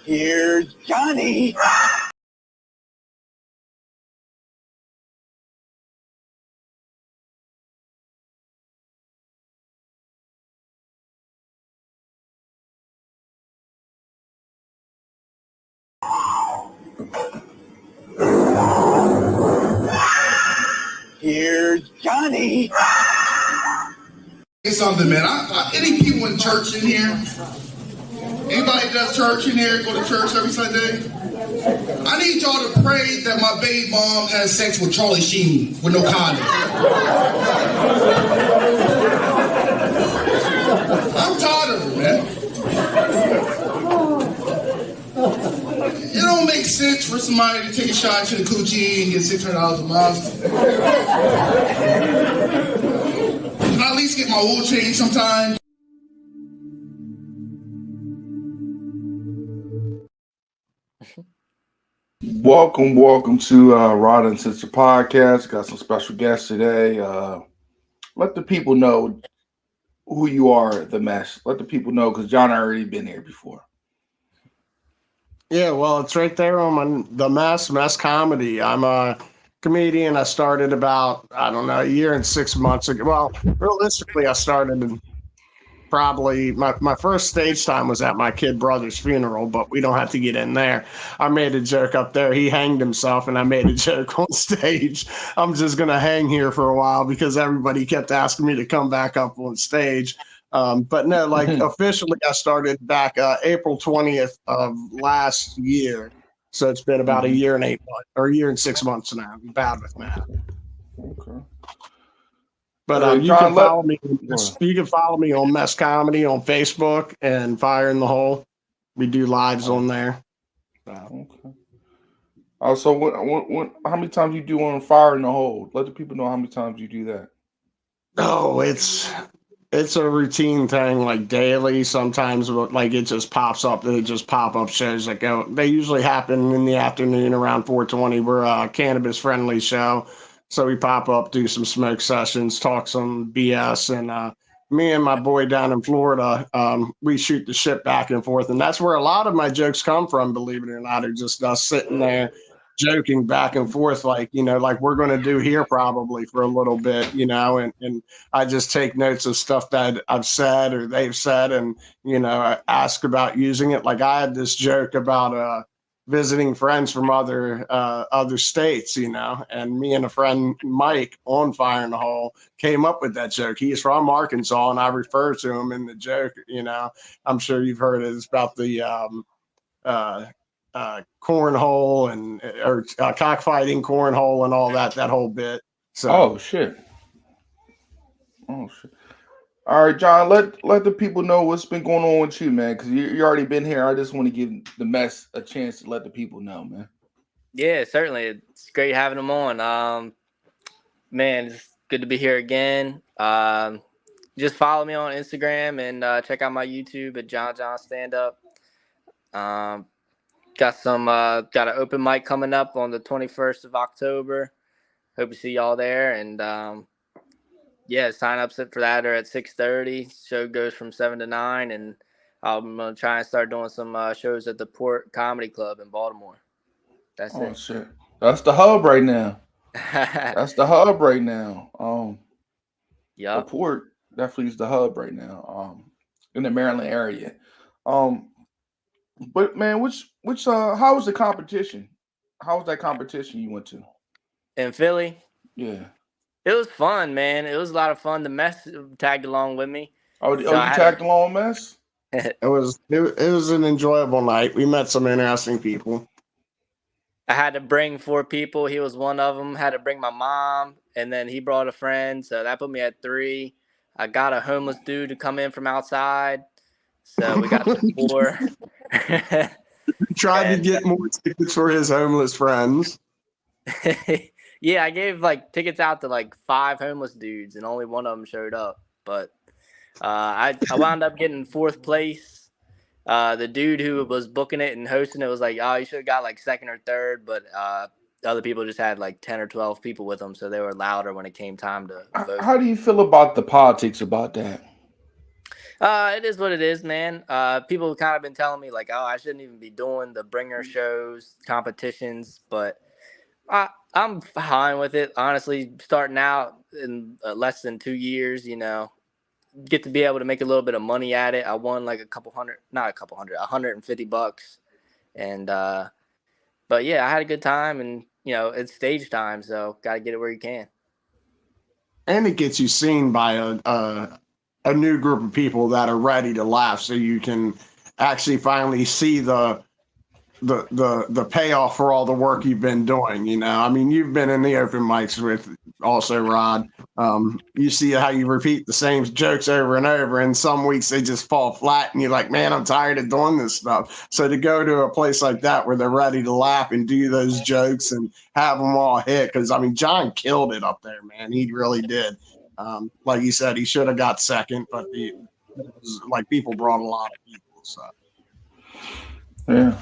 Here's Johnny. Here's Johnny. Say something, man. Any people in church in here? Anybody that does church in here? Go to church every Sunday? I need y'all to pray that my baby mom has sex with Charlie Sheen with no condom. I'm tired of her, man. It don't make sense for somebody to take a shot to the coochie and get $600 a month. Can I at least get my oil changed sometime? Welcome to Uncensored podcast. Got some special guests today. Let the people know who you are, the mess. Let the people know because John already been here before. Yeah, well, it's right there on the mess comedy. I'm a comedian. I started about, a year and 6 months ago. Well, realistically, I started probably my first stage time was at my kid brother's funeral, but we don't have to get in there. I made a joke up there. He hanged himself, and I made a joke on stage. I'm just going to hang here for a while because everybody kept asking me to come back up on stage. But no, like officially, I started back April 20th of last year. So it's been about a year and 8 months, or a year and 6 months now. I'm bad with math. Okay. But you can follow me. You can follow me on Mess Comedy on Facebook and Fire in the Hole. We do lives on there. Okay. So what? How many times you do on Fire in the Hole? Let the people know how many times you do that. Oh, it's a routine thing, like daily. Sometimes, like it just pops up. They just pop up shows that go. They usually happen in the afternoon around 4:20. We're a cannabis friendly show. So we pop up, do some smoke sessions, talk some BS, and me and my boy down in Florida, we shoot the shit back and forth, and that's where a lot of my jokes come from. Believe it or not, are just us sitting there joking back and forth, like like we're going to do here probably for a little bit, and I just take notes of stuff that I've said or they've said, and I ask about using it. Like I had this joke about visiting friends from other states, and me and a friend Mike on Fire in the Hole came up with that joke. He's from Arkansas, and I refer to him in the joke. I'm sure you've heard it. It's about the cornhole or cockfighting, cornhole, and all that whole bit. So. Oh shit. All right, John. Let the people know what's been going on with you, man. Because you already been here. I just want to give the mess a chance to let the people know, man. Yeah, certainly. It's great having them on. Man, it's good to be here again. Just follow me on Instagram and check out my YouTube at John Stand Up. Got an open mic coming up on the 21st of October. Hope to see y'all there. And sign ups for that are at 6:30. Show goes from 7 to 9, and I'm gonna try and start doing some shows at the Port Comedy Club in Baltimore. That's it. Oh shit, that's the hub right now. That's the hub right now. The Port definitely is the hub right now. In the Maryland area. But man, how was the competition? How was that competition you went to? In Philly? Yeah. It was fun, man. It was a lot of fun. The Mess tagged along with me. You tagged along, Mess? It was an enjoyable night. We met some interesting people. I had to bring 4 people. He was one of them. Had to bring my mom, and then he brought a friend. So that put me at 3. I got a homeless dude to come in from outside. So we got 4. Tried to get more tickets for his homeless friends. Yeah, I gave tickets out to 5 homeless dudes, and only one of them showed up. But I wound up getting 4th place. The dude who was booking it and hosting it was like, oh, you should have got 2nd or 3rd, but other people just had 10 or 12 people with them, so they were louder when it came time to vote. How do you feel about the politics about that? It is what it is, man. People have kind of been telling me like, oh, I shouldn't even be doing the bringer shows, competitions, but I'm fine with it. Honestly, starting out in less than 2 years, get to be able to make a little bit of money at it. I won like a couple hundred, not a couple hundred, $150, and but yeah, I had a good time, and it's stage time, so got to get it where you can. And it gets you seen by a new group of people that are ready to laugh, so you can actually finally see the payoff for all the work you've been doing. I mean, you've been in the open mics with also Rod. You see how you repeat the same jokes over and over, and some weeks they just fall flat, and you're like, man, I'm tired of doing this stuff. So to go to a place like that where they're ready to laugh and do those jokes and have them all hit, because I mean, John killed it up there, man. He really did. Like you said, he should have got second, but like people brought a lot of people. So Yeah.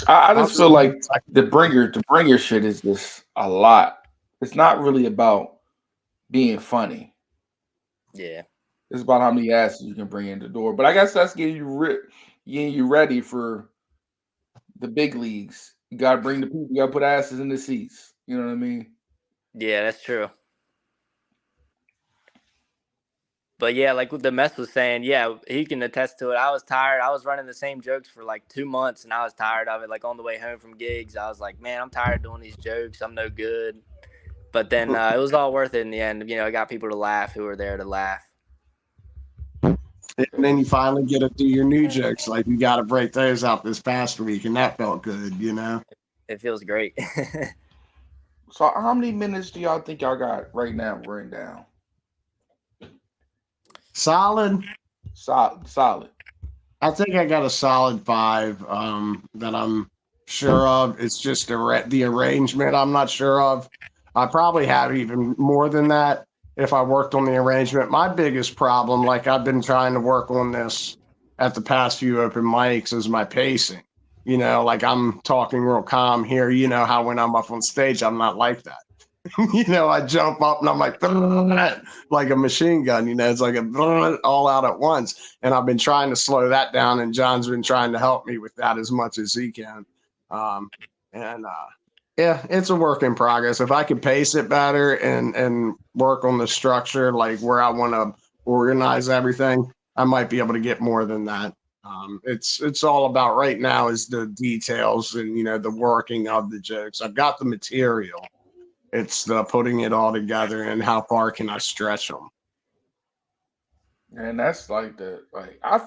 I just feel like the bringer shit is just a lot. It's not really about being funny. Yeah. It's about how many asses you can bring in the door. But I guess that's getting you ready for the big leagues. You gotta bring the people. You gotta put asses in the seats. You know what I mean? Yeah, that's true. But yeah, like what the mess was saying, yeah, he can attest to it. I was tired. I was running the same jokes for like 2 months, and I was tired of it. Like on the way home from gigs, I was like, man, I'm tired of doing these jokes. I'm no good. But then it was all worth it in the end. I got people to laugh who were there to laugh. And then you finally get to do your new jokes. Like you got to break those out this past week, and that felt good. It feels great. So how many minutes do y'all think y'all got right now written down? Solid. Solid. I think I got a solid 5 that I'm sure of. It's just the arrangement I'm not sure of. I probably have even more than that if I worked on the arrangement. My biggest problem, like I've been trying to work on this at the past few open mics, is my pacing. Like I'm talking real calm here. You know how when I'm up on stage, I'm not like that. I jump up and I'm like a machine gun. It's like all out at once. And I've been trying to slow that down, and John's been trying to help me with that as much as he can. Yeah, it's a work in progress. If I could pace it better and work on the structure, like where I want to organize everything, I might be able to get more than that. It's all about right now is the details and the working of the jokes. I've got the material. It's the putting it all together and how far can I stretch them. And that's like I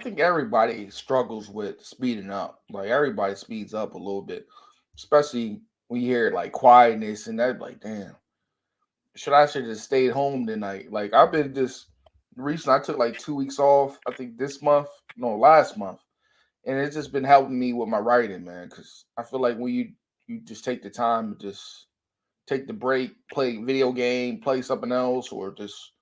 think everybody struggles with speeding up. Like everybody speeds up a little bit, especially when you hear like quietness and that. Like, damn, should I should just stayed home tonight? Like I've been just recently. I took like 2 weeks off. I think last month, and it's just been helping me with my writing, man. Because I feel like when you just take the time to just take the break, play video game, play something else, or just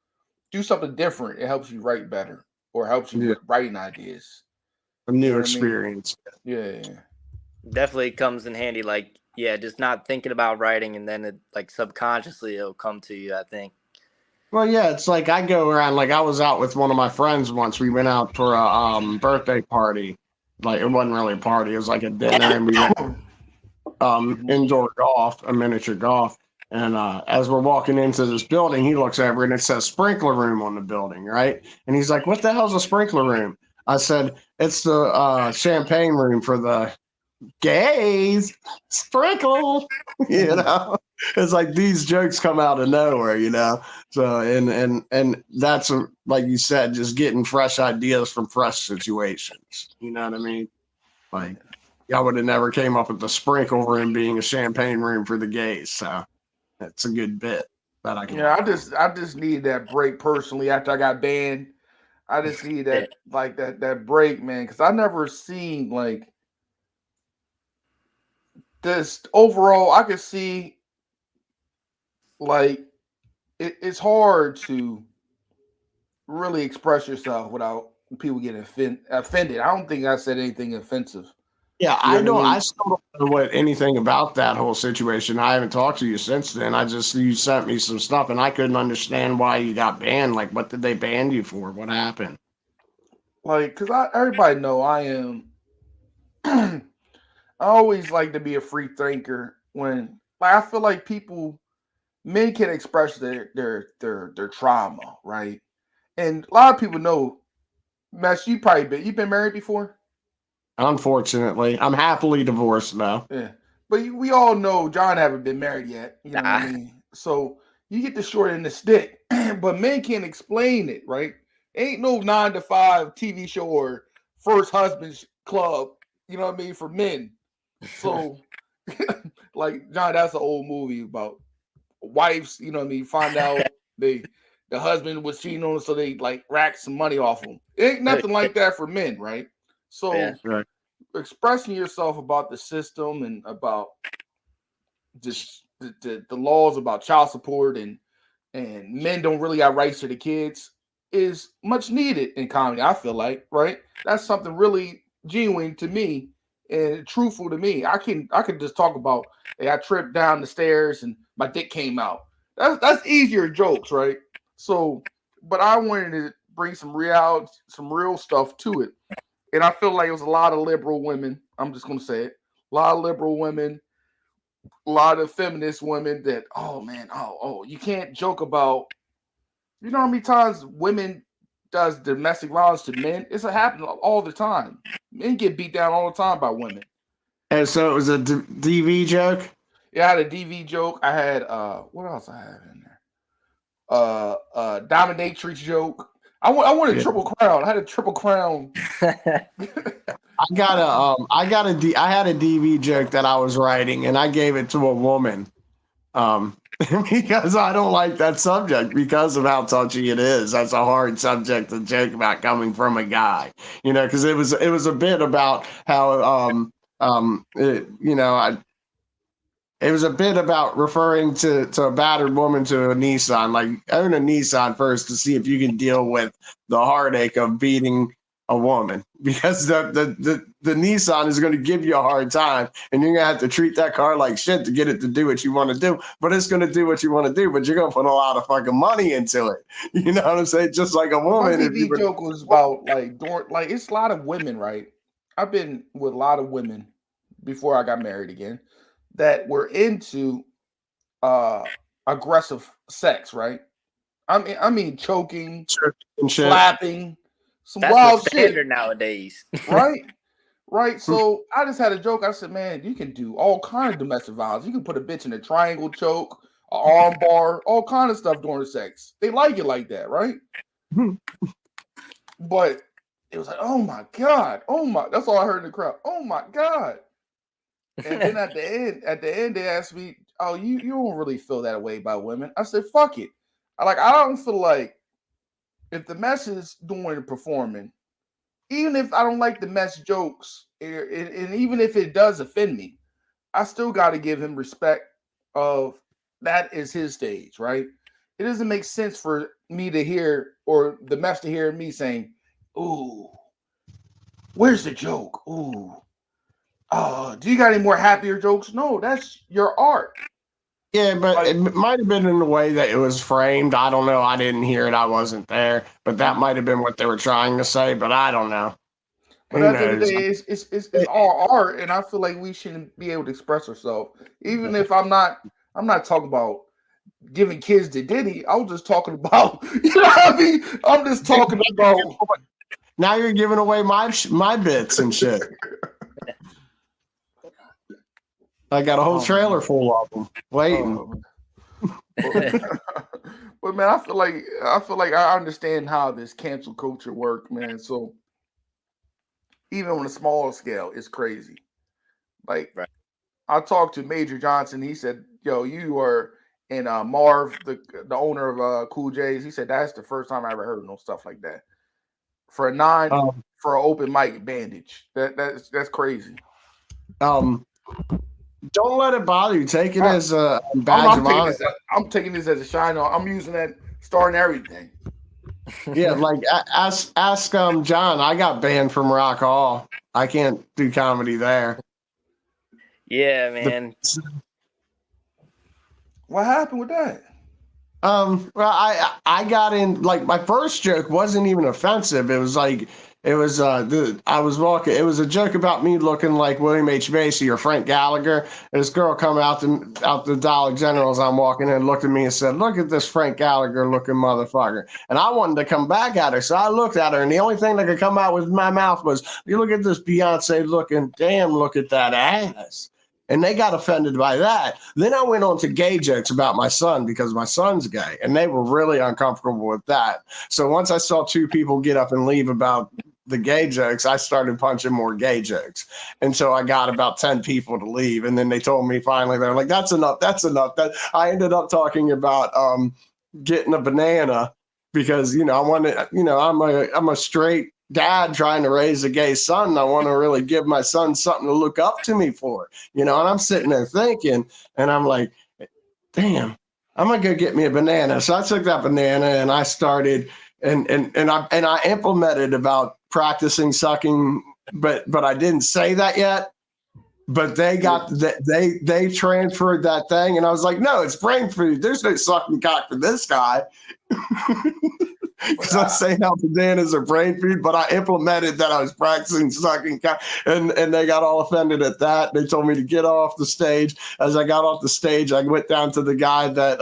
do something different. It helps you write better or helps you with writing ideas. A new experience. I mean? Yeah. Definitely comes in handy. Like, yeah, just not thinking about writing, and then it like subconsciously it'll come to you, I think. Well, yeah, it's like I go around, like I was out with one of my friends once. We went out for a birthday party. Like it wasn't really a party. It was like a dinner, and we went indoor golf, a miniature golf. And as we're walking into this building, he looks over and it says sprinkler room on the building, right? And he's like, what the hell's a sprinkler room? I said, it's the champagne room for the gays. Sprinkle, It's like these jokes come out of nowhere, So and that's like you said, just getting fresh ideas from fresh situations. You know what I mean? Like I would have never came up with the sprinkle room being a champagne room for the gays. So that's a good bit that I can. Yeah, I just needed that break personally after I got banned. I just needed that break, man, because I never seen like this overall. I could see like it's hard to really express yourself without people getting offended. I don't think I said anything offensive. Yeah, I still don't know what anything about that whole situation. I haven't talked to you since then. You sent me some stuff and I couldn't understand why you got banned. Like, what did they ban you for? What happened? like, cause everybody know I am. I always like to be a free thinker when, like, I feel like men can express their trauma, right? And a lot of people know, Mesh, you've been married before. Unfortunately, I'm happily divorced now. Yeah, but we all know John haven't been married yet. You know what I Nah. mean? So you get the short end of the stick, but men can't explain it, right? Ain't no 9 to 5 TV show or first husband's club. You know what I mean for men. So, like John, that's an old movie about wives. You know what I mean? Find out the husband was cheating on them, so they like rack some money off them. It ain't nothing like that for men, right? Yeah. So Right. expressing yourself about the system and about just the laws about child support and men don't really have rights to the kids is much needed in comedy. I feel like, right? That's something really genuine to me and truthful to me. I can just talk about, hey, I tripped down the stairs and my dick came out. That's easier jokes, right? So, but I wanted to bring some real stuff to it. And I feel like it was a lot of liberal women. I'm just gonna say it. A lot of liberal women, a lot of feminist women that, oh man, you can't joke about, you know how many times women does domestic violence to men? It's happening all the time. Men get beat down all the time by women. And so it was a DV joke. Yeah, I had a DV joke. I had what else I had in there? Dominatrix joke. I won a Yeah. triple crown. I had a triple crown. I had a DV joke that I was writing, and I gave it to a woman, because I don't like that subject because of how touchy it is. That's a hard subject to joke about coming from a guy, because it was a bit about how it was a bit about referring to a battered woman to a Nissan. Like, own a Nissan first to see if you can deal with the heartache of beating a woman, because the Nissan is going to give you a hard time, and you're going to have to treat that car like shit to get it to do what you want to do. But it's going to do what you want to do, but you're going to put a lot of fucking money into it. You know what I'm saying? Just like a But my woman, if you DV would. joke was about like it's a lot of women, right? I've been with a lot of women before I got married again that were into uh aggressive sex, right? I mean choking, And shit. slapping, some That's the wild shit, standard nowadays. right? Right. So I just had a joke. I said, man, you can do all kind of domestic violence. You can put a bitch in a triangle choke, an arm bar, all kind of stuff during sex. They like it like that, right? But it was like, oh my God. Oh my, that's all I heard in the crowd. Oh my God. And then at the end, they asked me, "Oh, you don't really feel that way about women?" I said, "Fuck it. I don't feel like if the mess is doing and performing, even if I don't like the mess jokes, and even if it does offend me, I still got to give him respect of that is his stage, right? It doesn't make sense for me to hear or the mess to hear me saying, "Ooh, where's the joke? Ooh, do you got any more happier jokes?" No, that's your art. Yeah, but Like, it might have been in the way that it was framed. I don't know. I didn't hear it. I wasn't there. But that might have been what they were trying to say. But I don't know. but Who at the end of the knows? day, it's all art, and I feel like we shouldn't be able to express ourselves. Even if I'm not talking about giving kids the Diddy. I was just talking about, you know what I mean? I'm just talking about. Now you're giving away my bits and shit. I got a whole Oh, trailer full of them waiting. oh. But man, I feel like I understand how this cancel culture work, man. So even on a smaller scale, it's crazy. Like Right. I talked to Major Johnson. He said, "Yo, you are." And Marv, the owner of Cool J's, he said that's the first time I ever heard no stuff like that for a Um, for an open mic bandage. That's crazy. um, don't let it bother you. Take it I, as a I'm, badge I'm of taking honor. this. I'm taking this as a shine on. I'm using that star and everything. Yeah, like ask John. I got banned from Rock Hall. I can't do comedy there. Yeah, The man. What happened with that? well, I got in, like, my first joke wasn't even offensive. It was like, It was I was walking. It was a joke about me looking like William H. Macy or Frank Gallagher. And this girl come out the Dollar General as I'm walking in, looked at me and said, "Look at this Frank Gallagher looking motherfucker." And I wanted to come back at her, so I looked at her, and the only thing that could come out with my mouth was, "You look at this Beyonce looking. Damn, look at that ass." And they got offended by that. Then I went on to gay jokes about my son because my son's gay, and they were really uncomfortable with that. So once I saw two people get up and leave about the gay jokes, I started punching more gay jokes. And so I got about 10 people to leave. And then they told me finally, they're like, that's enough. That's enough. That I ended up talking about getting a banana because, I wanted, I'm a straight dad trying to raise a gay son. And I want to really give my son something to look up to me for, and I'm sitting there thinking, and I'm like, damn, I'm gonna go get me a banana. So I took that banana and I started and I implemented about practicing sucking, but I didn't say that yet. But they got they transferred that thing, and I was like, no, it's brain food. There's no sucking cock for this guy. Because I'm saying how bananas are brain food, but I implemented that I was practicing sucking cock, and they got all offended at that. They told me to get off the stage. As I got off the stage, I went down to the guy that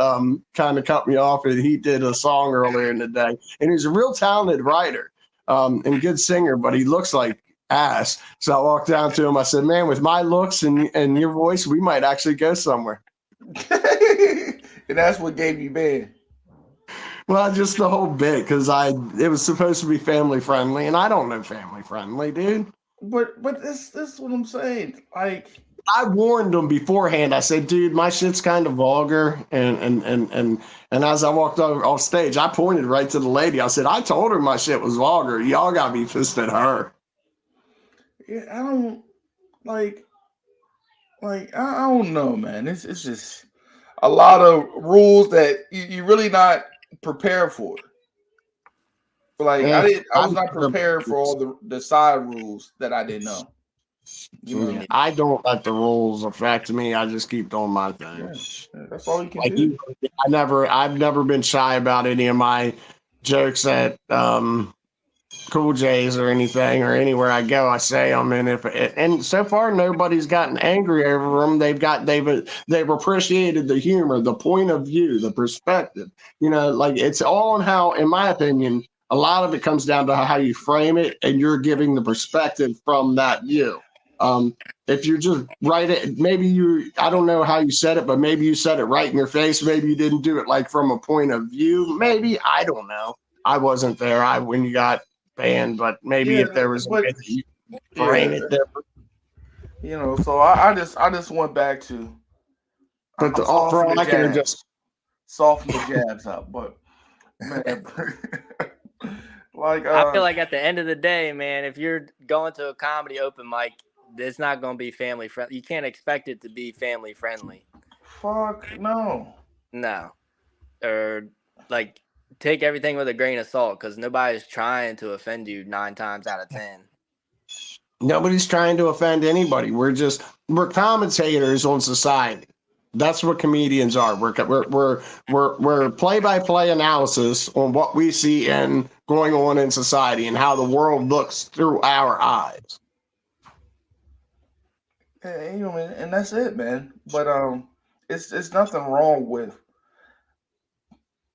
kind of cut me off, and he did a song earlier in the day, and he's a real talented writer and good singer, but he looks like ass. So I walked down to him. I said, "Man, with my looks and your voice, we might actually go somewhere." And that's what gave you banned. Well, just the whole bit, because it was supposed to be family friendly, and I don't know family friendly, dude. But this is what I'm saying. Like, I warned them beforehand. I said, dude, my shit's kind of vulgar, and as I walked off stage, I pointed right to the lady. I said, I told her my shit was vulgar. Y'all got me pissed at her. yeah, I don't like I don't know, man. It's just a lot of rules that you really not prepared for. Like I was not prepared for all the side rules that I didn't know. Yeah, I don't let the rules affect me. I just keep doing my thing. Yeah, that's all you can do. I've never been shy about any of my jokes at Cool J's or anything, or anywhere I go, I say them. And so far nobody's gotten angry over them. They've appreciated the humor, the point of view, the perspective. Like it's all in how, in my opinion, a lot of it comes down to how you frame it, and you're giving the perspective from that view. If you just write it, I don't know how you said it, but maybe you said it right in your face. Maybe you didn't do it like from a point of view. Maybe, I don't know. I wasn't there when you got banned, but maybe if there was a way that you frame it different. So I just went back to but for all I can just soften the jabs up, but man, like I feel like at the end of the day, man, if you're going to a comedy open mic, it's not going to be family friendly. You can't expect it to be family friendly. Fuck no. No, or like take everything with a grain of salt, because nobody's trying to offend you 9 times out of 10. Nobody's trying to offend anybody. We're commentators on society. That's what comedians are. We're play-by-play analysis on what we see and going on in society and how the world looks through our eyes. And that's it, man. But it's nothing wrong with.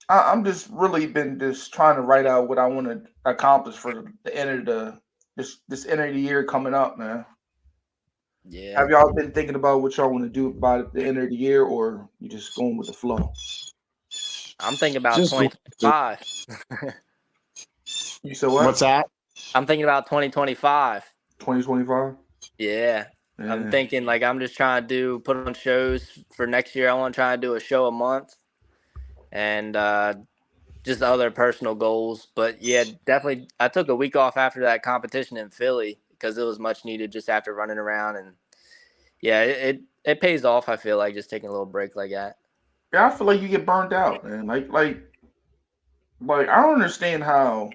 I'm just really been just trying to write out what I want to accomplish for the end of this end of the year coming up, man. Yeah. Have y'all been thinking about what y'all want to do by the end of the year, or you just going with the flow? I'm thinking about 2025. You said what? What's that? I'm thinking about 2025. 2025? Yeah. I'm thinking like I'm just trying to put on shows for next year. I want to try and do a show a month, and just other personal goals. But yeah, definitely. I took a week off after that competition in Philly because it was much needed just after running around, and yeah, it pays off. I feel like just taking a little break like that. Yeah, I feel like you get burned out, man. Like I don't understand how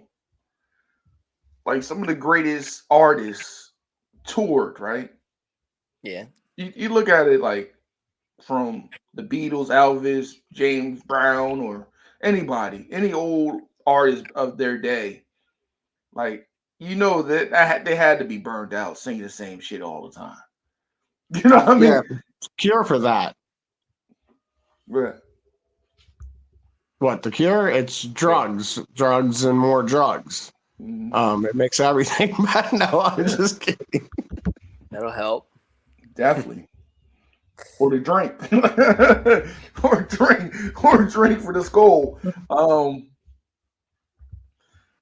like some of the greatest artists toured, right? Yeah. You look at it like from the Beatles, Elvis, James Brown, or anybody, any old artist of their day. Like you know that they had to be burned out singing the same shit all the time. You know what I mean? Yeah, cure for that. Yeah. What the cure? It's drugs, drugs, and more drugs. Mhm. It makes everything bad. No, I'm Yeah, just kidding. That'll help. definitely. Or the drink, or drink for the skull.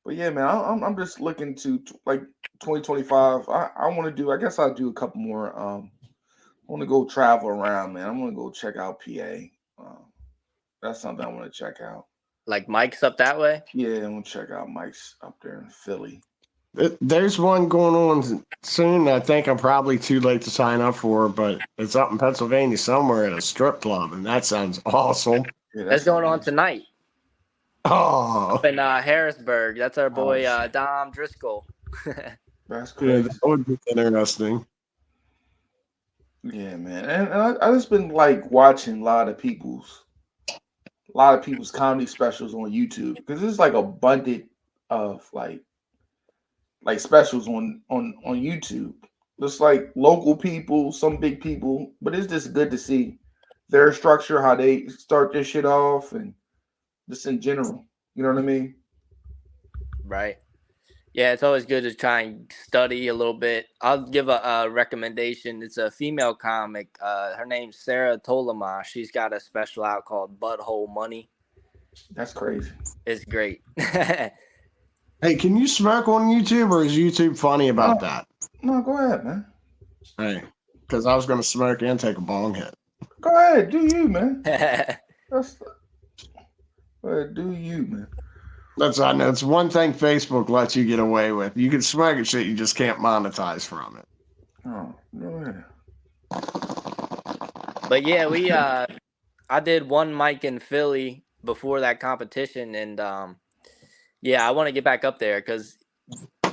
But yeah, man, I'm just looking to like 2025. I want to do. I guess I'll do a couple more. I want to go travel around, man. I want to go check out PA. That's something I want to check out. Like Mike's up that way. Yeah, I want to check out Mike's up there in Philly. There's one going on soon. I think I'm probably too late to sign up for, but it's up in Pennsylvania somewhere at a strip club, and that sounds awesome. Yeah, That's going on tonight Oh, up in Harrisburg. That's our boy shit. Dom Driscoll. That's yeah, crazy. that would be interesting. Yeah, man, and I just been like watching a lot of people's comedy specials on YouTube because there's like abundant of like specials on YouTube. Just like local people, some big people, but it's just good to see their structure, how they start their shit off, and just in general. You know what I mean? Right. Yeah, it's always good to try and study a little bit. I'll give a recommendation. It's a female comic. Her name's Sarah Tolama. She's got a special out called Butthole Money. That's crazy. It's great. Hey, can you smoke on YouTube, or is YouTube funny about No, that? no, go ahead, man. Hey, because I was going to smoke and take a bong hit. Go ahead, do you, man? That's go ahead, do you, man? I know it's one thing Facebook lets you get away with. You can smoke and shit, you just can't monetize from it. Oh, go ahead. But yeah, we I did one mic in Philly before that competition, and yeah, I want to get back up there because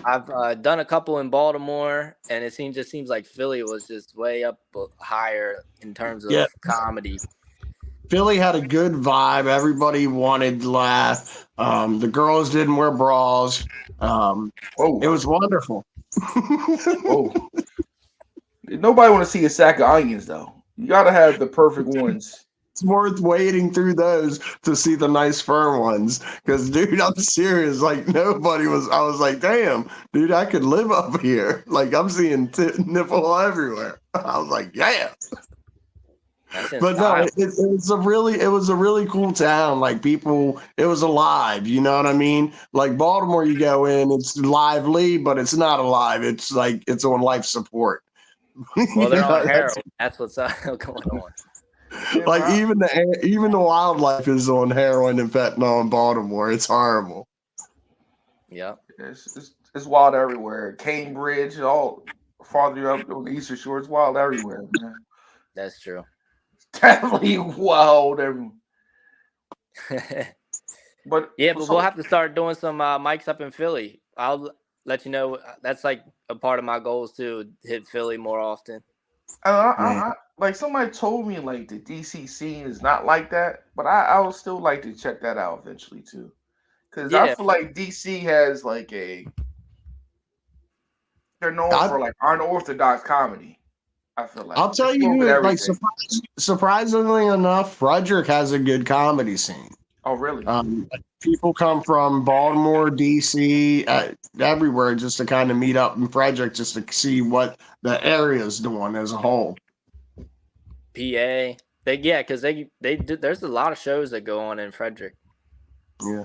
I've done a couple in Baltimore, and it seems like Philly was just way up higher in terms of Yeah. comedy. Philly had a good vibe. Everybody wanted to laugh. The girls didn't wear bras. Oh, It was wonderful. oh. Nobody want to see a sack of onions though. You gotta have the perfect ones. It's worth waiting through those to see the nice firm ones. Because, dude, I'm serious. Like, nobody was. I was like, damn, dude, I could live up here. Like, I'm seeing nipple everywhere. I was like, yeah. But no, it was a really cool town. Like, people, it was alive. You know what I mean? Like Baltimore, you go in, it's lively, but it's not alive. It's like it's on life support. Well, they're on That's heroin. That's what's going on. Yeah, like bro. even the wildlife is on heroin and fentanyl in Baltimore. It's horrible. Yep. It's wild everywhere. Cambridge, all farther up on the Eastern Shore, it's wild everywhere, man. That's true. It's definitely wild everywhere. But Yeah, but we'll have to start doing some mics up in Philly. I'll let you know. That's like a part of my goals too. Hit Philly more often. like somebody told me like the DC scene is not like that, but I would still like to check that out eventually too. Because I Yeah. feel like DC has like they're known for like unorthodox comedy. I feel like I'll tell it's a little bit you, like everything. surprisingly enough, Frederick has a good comedy scene. Oh, really? People come from Baltimore, DC, everywhere just to kind of meet up in Frederick just to see what the area is doing as a whole. PA. Because they do, there's a lot of shows that go on in Frederick. Yeah.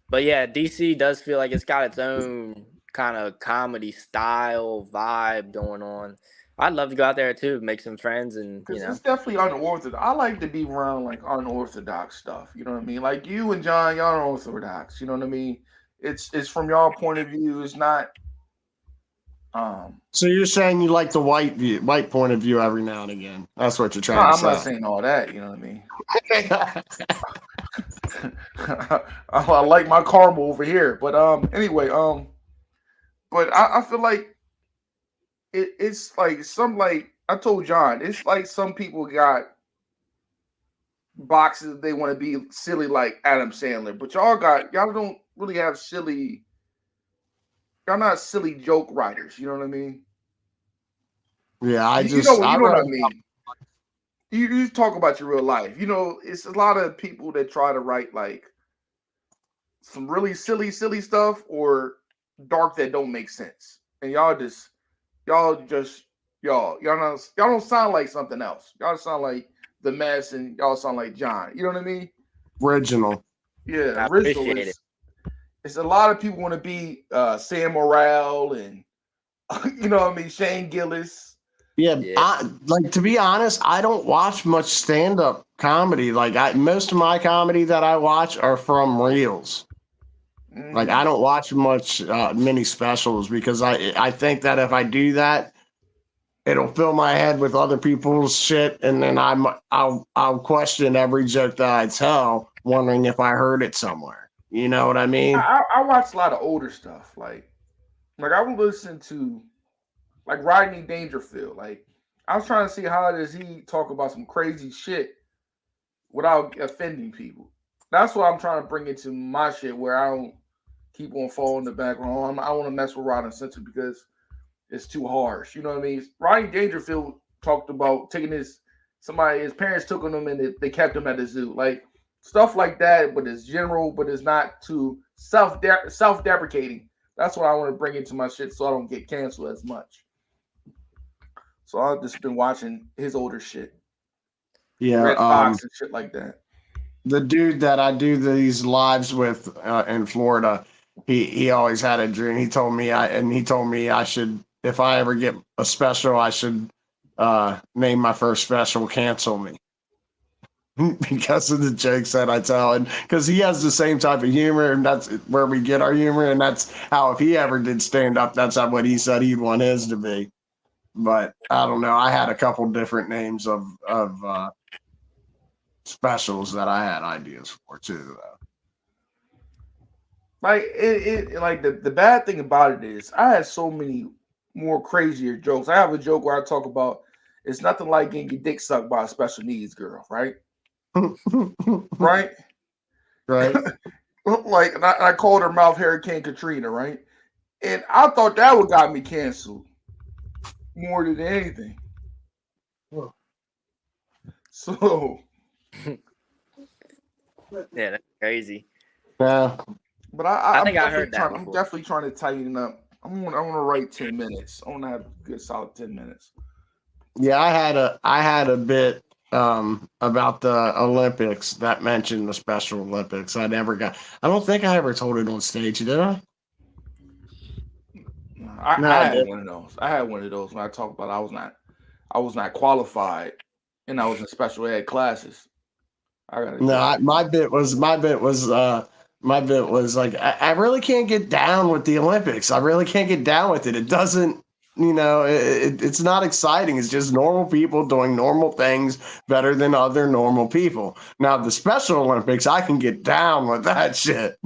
But yeah, DC does feel like it's got its own kind of comedy style vibe going on. I'd love to go out there too, make some friends, and Because it's definitely unorthodox. I like to be around like unorthodox stuff. You know what I mean? Like you and John, y'all are orthodox. You know what I mean? It's from y'all point of view. It's not. So you're saying you like the white point of view every now and again. That's what you're No, trying to I'm say. not saying all that. You know what I mean? I like my caramel over here, but anyway, but I feel like it's like some like I told John, it's like some people got boxes they want to be silly like Adam Sandler, but y'all don't really have silly. y'all not silly joke writers. You know what I mean? Yeah, You know I what read I mean. You talk about your real life. You know, it's a lot of people that try to write like some really silly stuff or dark that don't make sense, and y'all just y'all don't sound like something else. Y'all sound like the mess, and y'all sound like John. You know what I mean? original. Yeah, I original appreciate it. is. It's a lot of people want to be Sam Morril and you know what I mean, Shane Gillis. Yeah, Yeah. like to be honest, I don't watch much stand-up comedy. Like most of my comedy that I watch are from reels. Like I don't watch much mini specials because I think that if I do that, it'll fill my head with other people's shit, and then I'll question every joke that I tell, wondering if I heard it somewhere. You know what I mean? I watch a lot of older stuff. Like I would listen to like Rodney Dangerfield. Like I was trying to see how does he talk about some crazy shit without offending people. That's what I'm trying to bring into my shit where I don't keep on falling in the background. I want to mess with Rod Uncensored because it's too harsh. You know what I mean? Rodney Dangerfield talked about taking his parents took him and they kept him at the zoo. Like stuff like that, but it's general, but it's not too self-deprecating. That's what I want to bring into my shit so I don't get canceled as much. So I've just been watching his older shit. Yeah. Red Fox and shit like that. The dude that I do these lives with in Florida, he always had a dream. He told me I should, if I ever get a special, I should name my first special "Cancel Me" because of the jokes that I tell, and because he has the same type of humor, and that's where we get our humor, and that's how if he ever did stand up, that's how what he said he'd want his to be. But I don't know. I had a couple different names of specials that I had ideas for too. Like like the bad thing about it is I had so many more crazier jokes. I have a joke where I talk about it's nothing like getting your dick sucked by a special needs girl, right? Right? Right. Like and I called her mouth Hurricane Katrina, right? And I thought that would got me canceled more than anything. So Yeah, that's crazy. Yeah. but I I'm think I definitely heard that trying. I'm before. definitely trying to tighten up. I want to write 10 minutes. I want to have a good solid 10 minutes. Yeah, I had a bit about the Olympics that mentioned the Special Olympics. I don't think I ever told it on stage, did I? No, I I had did. one of those. I had one of those when I talked about I was not qualified and I was in special ed classes. I got a No, joke. my bit was like I really can't get down with the Olympics. I really can't get down with it. It doesn't, it's not exciting. It's just normal people doing normal things better than other normal people. Now the Special Olympics, I can get down with that shit.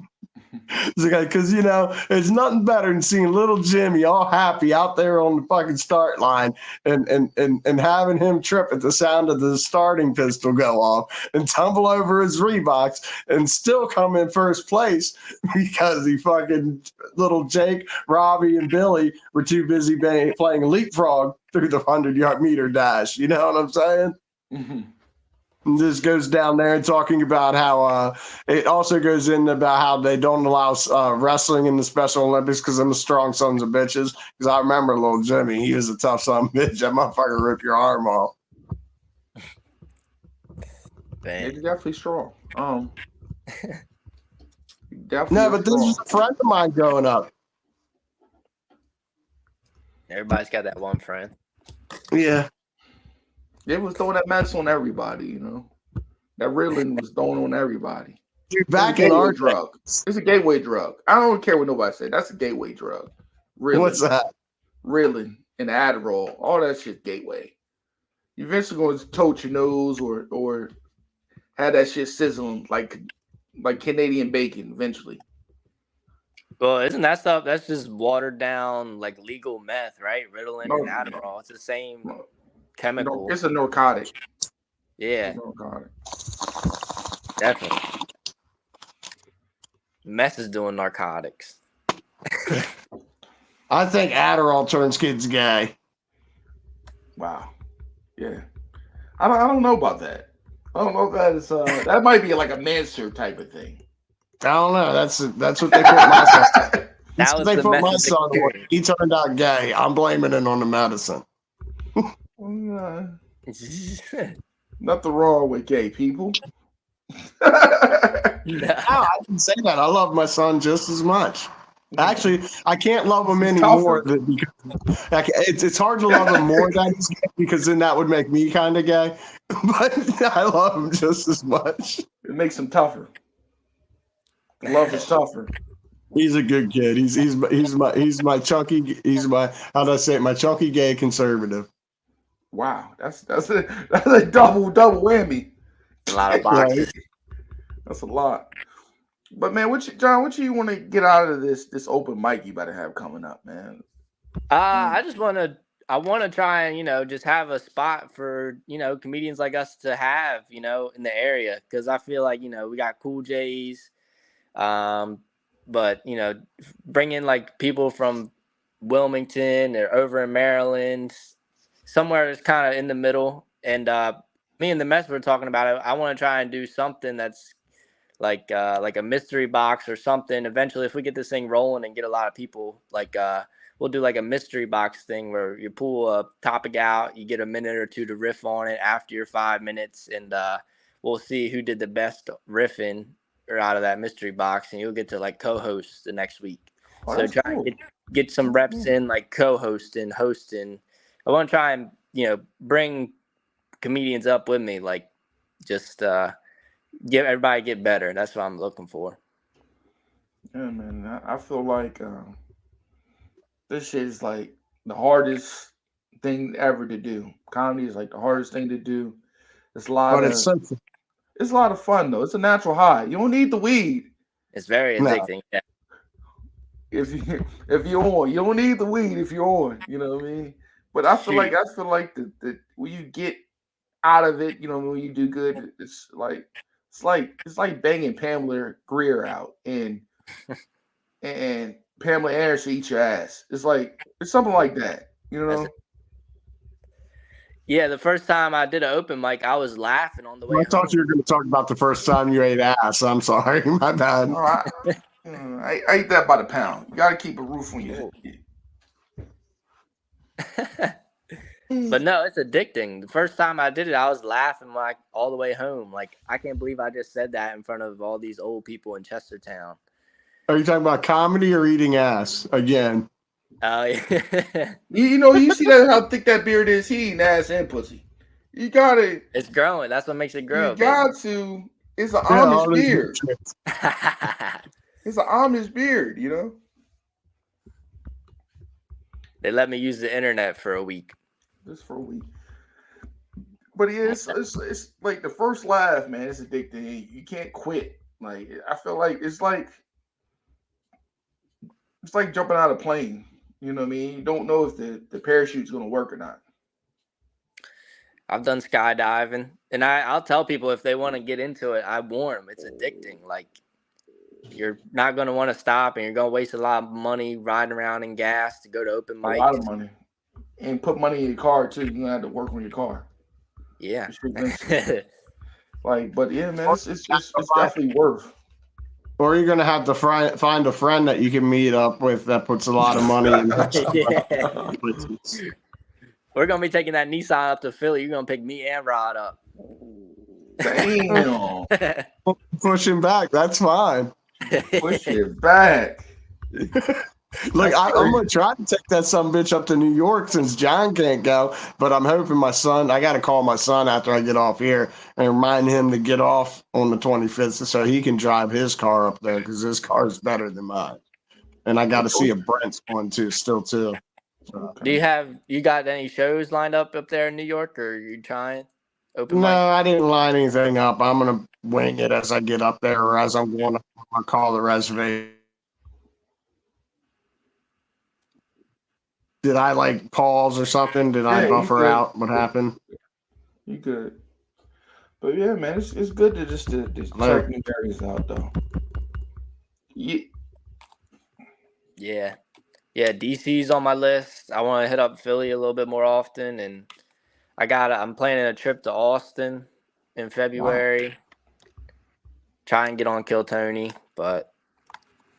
Because it's nothing better than seeing little Jimmy all happy out there on the fucking start line and having him trip at the sound of the starting pistol go off and tumble over his Reeboks and still come in first place because he fucking little Jake, Robbie, and Billy were too busy playing leapfrog through the 100-yard meter dash. You know what I'm saying? Mm-hmm. And this goes down there and talking about how it also goes in about how they don't allow wrestling in the Special Olympics because I'm a strong sons of bitches. Because I remember little Jimmy, he was a tough son of a bitch. That motherfucker rip your arm off. He's Bang. definitely strong. Definitely No, but this strong. was a friend of mine growing up. Everybody's got that one friend. Yeah. It was throwing that mess on everybody, you know. That Ritalin was thrown on everybody. Dude, It's a back in gateway our drug. days. It's a gateway drug. I don't care what nobody say. That's a gateway drug. What's Ritalin, that? Ritalin, and Adderall, all that shit gateway. You eventually going to tote your nose or have that shit sizzling like Canadian bacon eventually. Well, isn't that stuff that's just watered down like legal meth, right? Ritalin No, and Adderall. It's the same no, chemical. it's a narcotic. Yeah, It's a narcotic. definitely. Meth is doing narcotics. I think Adderall turns kids gay. Wow. Yeah. I don't know about that. I don't know if that is that might be like a Mansour type of thing. I don't know. That's what they put my son. That's That what was they the put my message son on. experience. He turned out gay. I'm blaming it on the medicine. Nothing wrong with gay people. No, I can say that. I love my son just as much. Actually, I can't love him He's anymore tougher. because it's hard to love him more that he's gay because then that would make me kind of gay. But I love him just as much. It makes him tougher. Love is tougher. He's a good kid. He's my chunky. He's my how do I say it? My chunky gay conservative. Wow, that's a double whammy. A lot of Right. boxes. That's a lot. But man, John, what you want to get out of this open mic you about to have coming up, man? I just I want to try and just have a spot for comedians like us to have in the area, because I feel like we got Cool J's, but bring in like people from Wilmington or over in Maryland, somewhere that's kind of in the middle. And me and the mess were talking about it. I want to try and do something that's like a mystery box or something. Eventually, if we get this thing rolling and get a lot of people, like we'll do like a mystery box thing where you pull a topic out, you get a minute or two to riff on it after your 5 minutes, and we'll see who did the best riffing or out of that mystery box, and you'll get to like co-host the next week. Oh, So that's try cool. and get some reps in, like co-hosting, hosting. I want to try and bring comedians up with me, like just get everybody get better. That's what I'm looking for. Yeah, man. I feel like this shit is like the hardest thing ever to do. Comedy is like the hardest thing to do. It's a lot But of it's so it's a lot of fun though. It's a natural high. You don't need the weed It's very no. addicting. Yeah. if you're on. You don't need the weed if you're on. You know what I mean? But I feel like the when you get out of it, when you do good, it's like banging Pamela Greer out and Pamela Anderson eat your ass. It's something like that. Yeah, the first time I did an open mic, I was laughing on the way I thought home. you were going to talk about the first time you ate ass. I'm sorry, my bad. Oh, I eat that by the pound. You got to keep a roof on your head. But no, it's addicting. The first time I did it, I was laughing like all the way home. Like, I can't believe I just said that in front of all these old people in Chestertown. Are you talking about comedy or eating ass again? Oh, yeah. You see that how thick that beard is? He eating ass and pussy. You gotta. It's growing. That's what makes it grow. You got to. It's an Yeah, Amish all these beard. nutrients. It's an Amish beard. They let me use the internet for a week. Just for a week. But yeah, it's like the first laugh, man. It's addicting. You can't quit. Like I feel like it's like jumping out of a plane. You know what I mean? You don't know if the parachute's gonna work or not. I've done skydiving, and I'll tell people if they want to get into it, I warn them it's addicting. Like, you're not going to want to stop, and you're going to waste a lot of money riding around in gas to go to open mics. A lot of money. And put money in your car, too. You're going to have to work on your car. Yeah. But yeah, man, it's definitely worth. Or you're going to have to find a friend that you can meet up with that puts a lot of money in. Yeah. We're going to be taking that Nissan up to Philly. You're going to pick me and Rod up. Damn. Push him back. That's fine. Push it back. Look, I'm going to try to take that bitch up to New York since John can't go. But I'm hoping my son, I got to call my son after I get off here and remind him to get off on the 25th so he can drive his car up there because his car is better than mine. And I got to see a Brent's one too. So. Do you got any shows lined up there in New York, or are you trying? Open mic? No, I didn't line anything up. I'm going to wing it as I get up there or as I'm going to call the reservation. Did I pause or something? Did I buffer out? What happened? You good. But yeah, man, it's good to just check new areas out though. Yeah. Yeah, DC's on my list. I want to hit up Philly a little bit more often, and I'm planning a trip to Austin in Wow. February. Try and get on Kill Tony,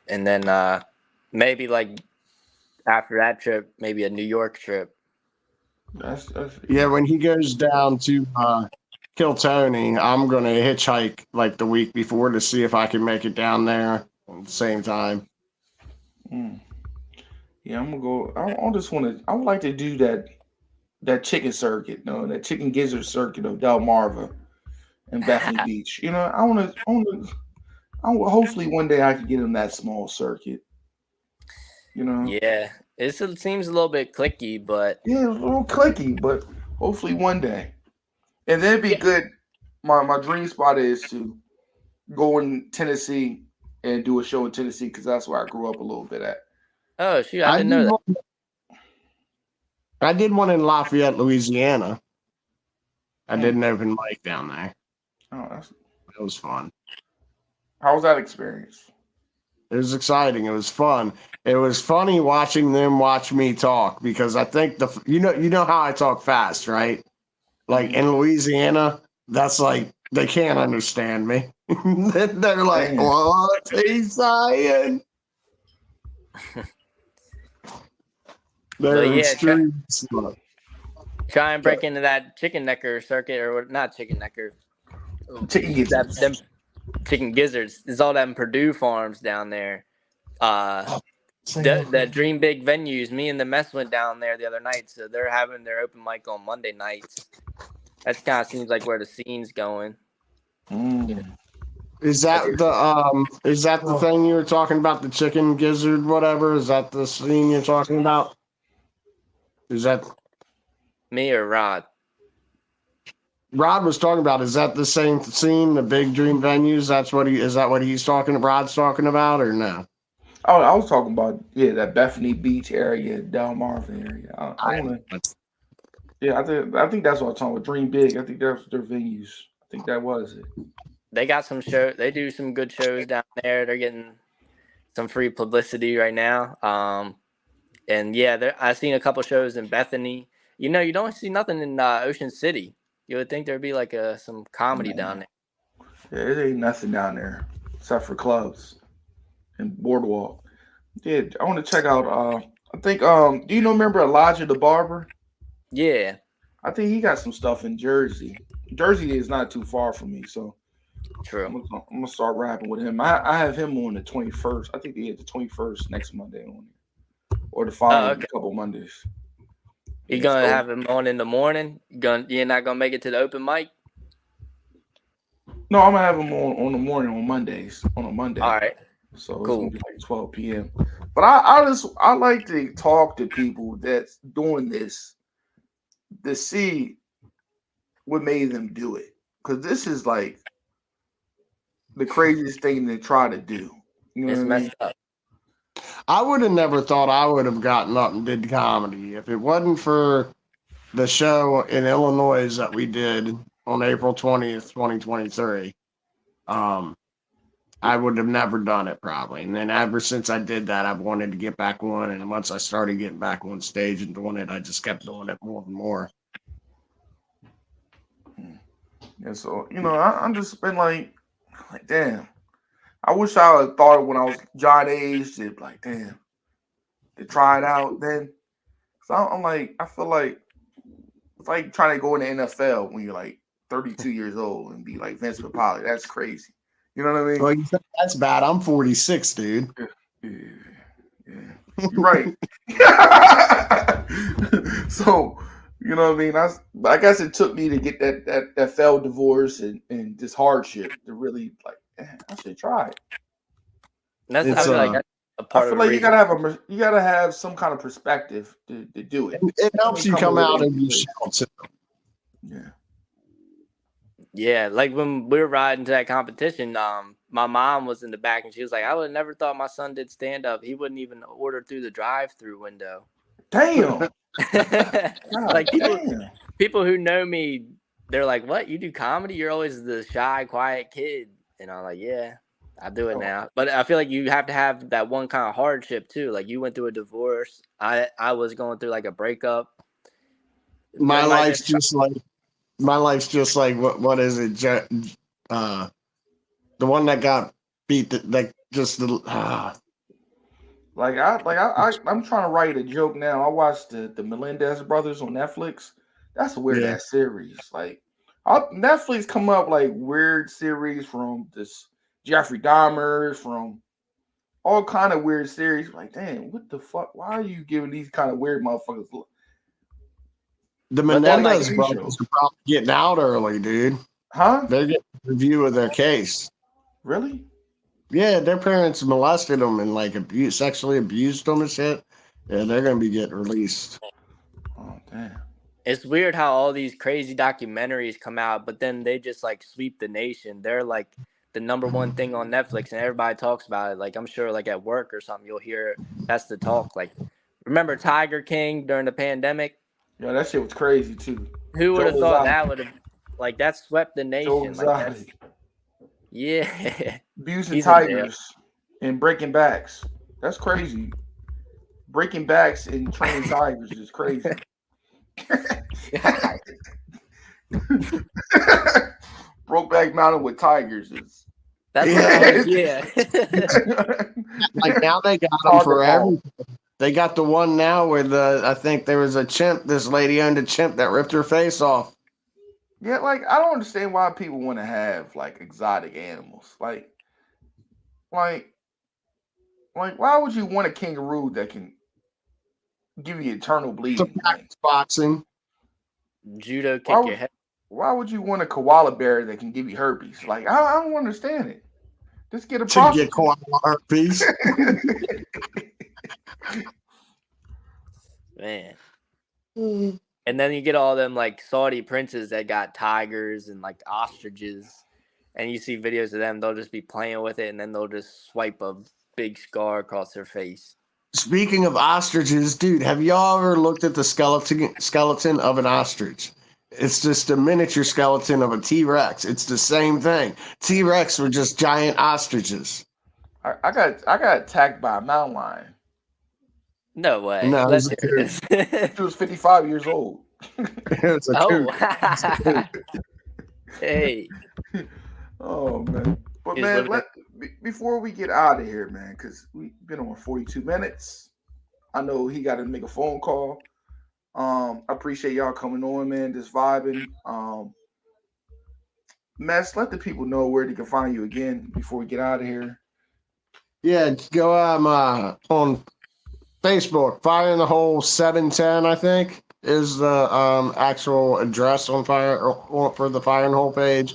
and then maybe like after that trip, maybe a New York trip. That's Yeah, when he goes down to Kill Tony, I'm gonna hitchhike like the week before to see if I can make it down there at the same time. mm. Yeah, I'm gonna go. I just want to. I would like to do that chicken circuit, that chicken gizzard circuit of Delmarva and Bethany Beach. I want to. Hopefully one day I can get in that small circuit. Yeah, it seems a little bit clicky, but Yeah, it's a little clicky, but hopefully one day. And then it'd be good. My dream spot is to go in Tennessee and do a show in Tennessee because that's where I grew up a little bit at. oh shoot, I I didn't did know that. one, I did one in Lafayette, Louisiana. I did an open mic down there. Oh, It was fun. how was that experience? It was exciting. It was fun. It was funny watching them watch me talk because I think you know how I talk fast, right? Like in Louisiana, that's like they can't understand me. They're like, Damn. "What he's saying?" They're But yeah, extremely smart. try and break into that chicken necker circuit, or not chicken necker. Chicken gizzards. Them chicken gizzards. There's all them Purdue farms down there. That Dream Big venues. Me and the mess went down there the other night, so they're having their open mic on Monday nights. That kind of seems like where the scene's going. Is that the thing you were talking about? The chicken gizzard, whatever? Is that the scene you're talking about? Is that Me or Rod? Rod was talking about? Is that the same scene, the big dream venues? Is that what he's talking? Rod's talking about, or no? Oh, I was talking about that Bethany Beach area, Delmarva area. I want to. Yeah, I think that's what I'm talking about. Dream Big. I think that's their venues. I think that was it. They got some show. They do some good shows down there. They're getting some free publicity right now. And yeah, I've seen a couple shows in Bethany. You don't see nothing in Ocean City. You would think there'd be like some comedy down there. Yeah, it ain't nothing down there except for clubs and boardwalk. Yeah, I want to check out. I think. Do you remember Elijah the Barber? Yeah. I think he got some stuff in Jersey. Jersey is not too far from me, so True. I'm gonna start rapping with him. I have him on the 21st. I think he had the 21st next Monday on there, or the following couple Mondays. You gonna have him on in the morning? You're not gonna make it to the open mic? No, I'm gonna have him on the morning on Mondays. On a Monday. All right. So Cool. it's gonna be like 12 p.m. But I like to talk to people that's doing this to see what made them do it. Because this is like the craziest thing to try to do. You know It's what I mean? messed up. I would have never thought I would have gotten up and did comedy if it wasn't for the show in Illinois that we did on April 20th, 2023. I would have never done it probably. And then ever since I did that, I've wanted to get back on. And once I started getting back on stage and doing it, I just kept doing it more and more. And so, I'm just been like, damn. I wish I had thought when I was John age to like, damn, to try it out then. So I'm like, I feel like it's like trying to go in the NFL when you're like 32 years old and be like Vince Papale. That's crazy. You know what I mean? Well, you think that's bad. I'm 46, dude. Yeah. You're right. So, you know what I mean? I guess it took me to get that failed divorce and this hardship to really like, I should try it. I feel like that's a part I feel of like the you gotta have some kind of perspective to do it. It helps you come out of your shell too. Yeah. Yeah, like when we were riding to that competition, my mom was in the back and she was like, I would have never thought my son did stand up. He wouldn't even order through the drive-through window. Damn. Like people who know me, they're like, what? You do comedy? You're always the shy, quiet kid. And I'm like, yeah. I do it Oh, now, but I feel like you have to have that one kind of hardship too. Like you went through a divorce. I was going through like a breakup. My There might have life's been. just like what is it? The one that got beat. Like just the. I'm trying to write a joke now. I watched the Melendez brothers on Netflix. That's a weird Yeah. ass series. Like Netflix come up like weird series from this Jeffrey Dahmer, from all kind of weird series. Like, damn, what the fuck? Why are you giving these kind of weird motherfuckers? The But then like Menendez brothers are probably getting out early, dude. Huh? They're getting a review of their case. Really? Yeah, their parents molested them and like sexually abused them and shit. Yeah, they're gonna be getting released. Oh damn. it's weird how all these crazy documentaries come out, but then they just like sweep the nation. They're like the number one thing on Netflix, and everybody talks about it. Like I'm sure, like at work or something, you'll hear that's the talk. Like, remember Tiger King during the pandemic? Yeah, that shit was crazy too. Who would Joe have thought Exotic. that would have like that swept the Joe nation? Like that's Exotic. yeah. Abusing He's in jail. tigers and breaking backs. That's crazy. Breaking backs and training tigers is crazy. Brokeback Mountain with tigers is That's Yeah. Like now they got them hard to for follow. They got the one now where I think there was a chimp. This lady owned a chimp that ripped her face off. Yeah, like I don't understand why people want to have like exotic animals. Like, why would you want a kangaroo that can give you eternal It's a bleeding? Like, practice boxing. Judo why kick would your head. why would you want a koala bear that can give you herpes? Like, I don't understand it. Just get a To get prostitute. koala herpes. Man. And then you get all them like Saudi princes that got tigers and like ostriches, and you see videos of them. They'll just be playing with it, and then they'll just swipe a big scar across their face. Speaking of ostriches, dude, have y'all ever looked at the skeleton of an ostrich? It's just a miniature skeleton of a T-Rex. It's the same thing. T-Rex were just giant ostriches. I got attacked by a mountain lion. No way. No, it Let's was a hear coot. this. She was 55 years old. It was a Oh, coot. hey. Oh man. But He's man, living before we get out of here, man, because we've been on 42 minutes. I know he got to make a phone call. I appreciate y'all coming on, man. Just vibing. Mess, let the people know where they can find you again before we get out of here. Yeah, go on Facebook. Fire in the Hole 710, I think, is the actual address on for the Fire in the Hole page.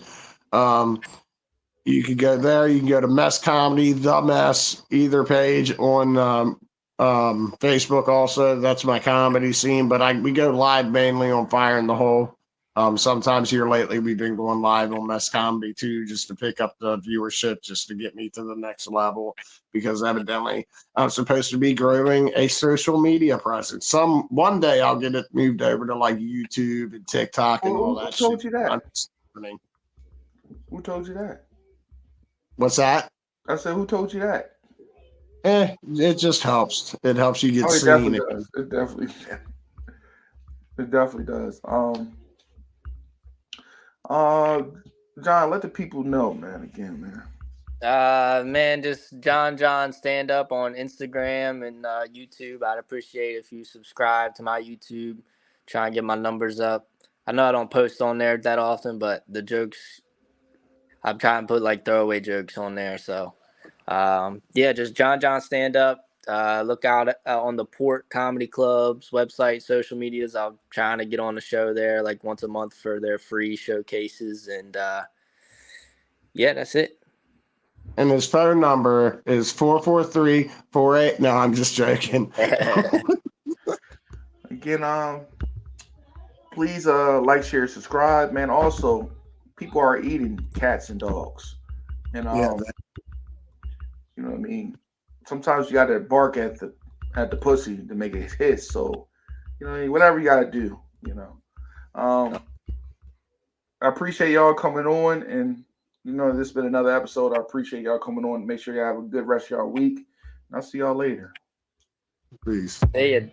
You can go there. You can go to Mess Comedy, The Mess, either page on Facebook. Also, that's my comedy scene. But we go live mainly on Fire in the Hole. Sometimes here lately we've been going live on Mess Comedy too, just to pick up the viewership, just to get me to the next level. Because evidently I'm supposed to be growing a social media presence. One day I'll get it moved over to like YouTube and TikTok and all Who that told shit. you that? Who told you that? What's that? I said, who told you that? It just helps. It helps you get Oh, it seen. definitely does. It definitely does. John, let the people know, man. Again, man. Man, just John stand up on Instagram and YouTube. I'd appreciate if you subscribe to my YouTube. Try and get my numbers up. I know I don't post on there that often, but the jokes, I'm trying to put like throwaway jokes on there. So, yeah, just John stand up. Look out on the Port Comedy Club's website, social medias. I'm trying to get on the show there like once a month for their free showcases. And yeah, that's it. And his phone number is 443-48. No, I'm just joking. Again, please like, share, subscribe, man. Also, people are eating cats and dogs, and Yeah. you know what I mean. Sometimes you got to bark at the pussy to make it hiss. So, you know, whatever you got to do, you know. I appreciate y'all coming on, and You know, this has been another episode. I appreciate y'all coming on. Make sure y'all have a good rest of y'all week. And I'll see y'all later. Peace. Hey.